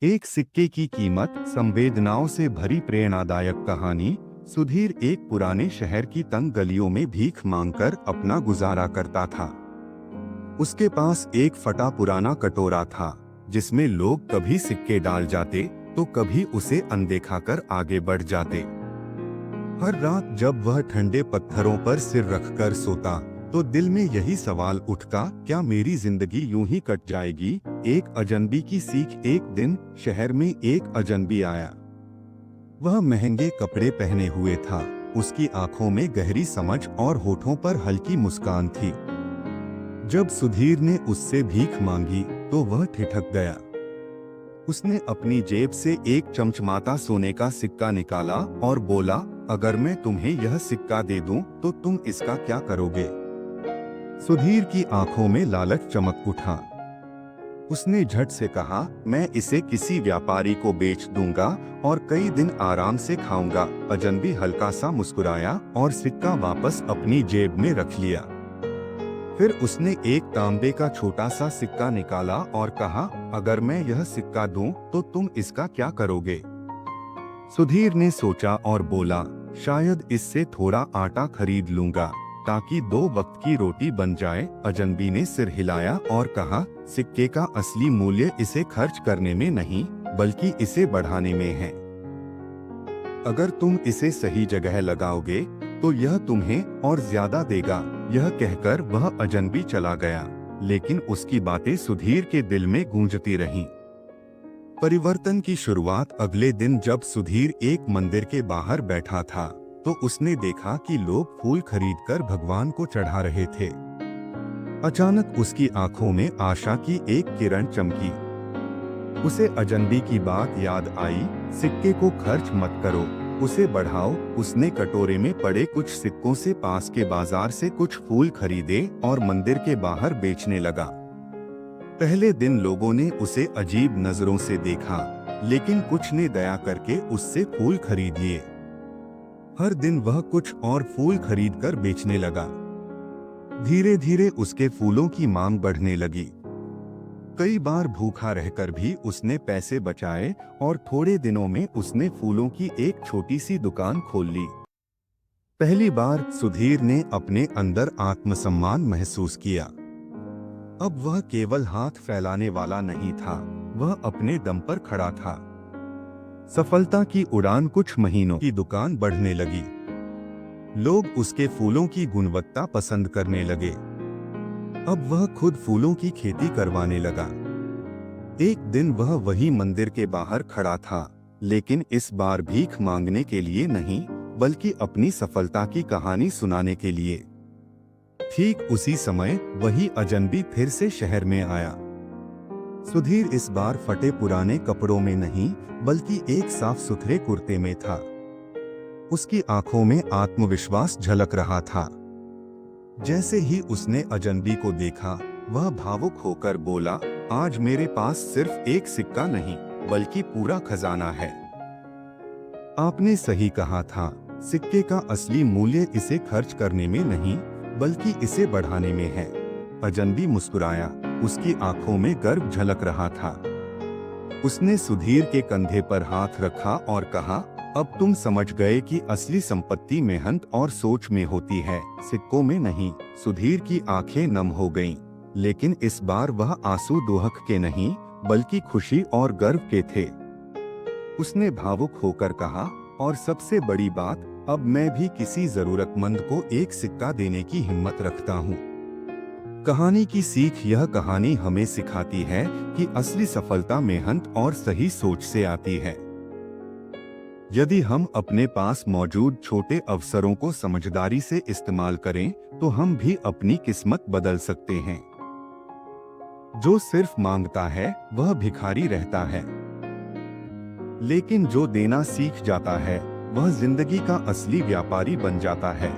एक सिक्के की कीमत। संवेदनाओं से भरी प्रेरणादायक कहानी। सुधीर एक पुराने शहर की तंग गलियों में भीख मांगकर अपना गुजारा करता था। उसके पास एक फटा पुराना कटोरा था, जिसमें लोग कभी सिक्के डाल जाते तो कभी उसे अनदेखा कर आगे बढ़ जाते। हर रात जब वह ठंडे पत्थरों पर सिर रखकर सोता तो दिल में यही सवाल उठता, क्या मेरी जिंदगी यूं ही कट जाएगी। एक अजनबी की सीख। एक दिन शहर में एक अजनबी आया। वह महंगे कपड़े पहने हुए था। उसकी आंखों में गहरी समझ और होठों पर हल्की मुस्कान थी। जब सुधीर ने उससे भीख मांगी तो वह ठिठक गया। उसने अपनी जेब से एक चमचमाता सोने का सिक्का निकाला और बोला, अगर मैं तुम्हें यह सिक्का दे दूं तो तुम इसका क्या करोगे। सुधीर की आंखों में लालच चमक उठा। उसने झट से कहा, मैं इसे किसी व्यापारी को बेच दूंगा और कई दिन आराम से खाऊंगा। अजनबी हल्का सा मुस्कुराया और सिक्का वापस अपनी जेब में रख लिया। फिर उसने एक तांबे का छोटा सा सिक्का निकाला और कहा, अगर मैं यह सिक्का दूं तो तुम इसका क्या करोगे। सुधीर ने सोचा और बोला, शायद इससे थोड़ा आटा खरीद लूंगा ताकि 2 वक्त की रोटी बन जाए। अजनबी ने सिर हिलाया और कहा, सिक्के का असली मूल्य इसे खर्च करने में नहीं बल्कि इसे बढ़ाने में है। अगर तुम इसे सही जगह लगाओगे तो यह तुम्हें और ज्यादा देगा। यह कहकर वह अजनबी चला गया, लेकिन उसकी बातें सुधीर के दिल में गूंजती रहीं। परिवर्तन की शुरुआत अगले दिन जब सुधीर एक मंदिर के बाहर बैठा था तो उसने देखा कि लोग फूल खरीदकर भगवान को चढ़ा रहे थे। अचानक उसकी आंखों में आशा की एक किरण चमकी। उसे अजनबी की बात याद आई, सिक्के को खर्च मत करो, उसे बढ़ाओ। उसने कटोरे में पड़े कुछ सिक्कों से पास के बाजार से कुछ फूल खरीदे और मंदिर के बाहर बेचने लगा। पहले दिन लोगों ने उसे अजीब नजरों से देखा, लेकिन कुछ ने दया करके उससे फूल खरीद लिए। हर दिन वह कुछ और फूल खरीदकर बेचने लगा। धीरे धीरे उसके फूलों की मांग बढ़ने लगी। कई बार भूखा रहकर भी उसने पैसे बचाए और थोड़े दिनों में उसने फूलों की एक छोटी सी दुकान खोल ली। पहली बार सुधीर ने अपने अंदर आत्मसम्मान महसूस किया। अब वह केवल हाथ फैलाने वाला नहीं था, वह अपने दम पर खड़ा था। सफलता की उड़ान कुछ महीनों की दुकान बढ़ने लगी। लोग उसके फूलों की गुणवत्ता पसंद करने लगे। अब वह खुद फूलों की खेती करवाने लगा। एक दिन वह वही मंदिर के बाहर खड़ा था, लेकिन इस बार भीख मांगने के लिए नहीं बल्कि अपनी सफलता की कहानी सुनाने के लिए। ठीक उसी समय वही अजनबी फिर से शहर में आया। सुधीर इस बार फटे पुराने कपड़ों में नहीं बल्कि एक साफ सुथरे कुर्ते में था। उसकी आंखों में आत्मविश्वास झलक रहा था। जैसे ही उसने अजनबी को देखा, वह भावुक होकर बोला, आज मेरे पास सिर्फ एक सिक्का नहीं बल्कि पूरा खजाना है। आपने सही कहा था, सिक्के का असली मूल्य इसे खर्च करने में नहीं बल्कि इसे बढ़ाने में है। अजनबी मुस्कुराया, उसकी आंखों में गर्व झलक रहा था। उसने सुधीर के कंधे पर हाथ रखा और कहा, अब तुम समझ गए कि असली संपत्ति मेहनत और सोच में होती है, सिक्कों में नहीं। सुधीर की आंखें नम हो गईं, लेकिन इस बार वह आंसू दुहक के नहीं बल्कि खुशी और गर्व के थे। उसने भावुक होकर कहा, और सबसे बड़ी बात, अब मैं भी किसी जरूरतमंद को एक सिक्का देने की हिम्मत रखता हूँ। कहानी की सीख। यह कहानी हमें सिखाती है कि असली सफलता मेहनत और सही सोच से आती है। यदि हम अपने पास मौजूद छोटे अवसरों को समझदारी से इस्तेमाल करें तो हम भी अपनी किस्मत बदल सकते हैं। जो सिर्फ मांगता है वह भिखारी रहता है, लेकिन जो देना सीख जाता है वह जिंदगी का असली व्यापारी बन जाता है।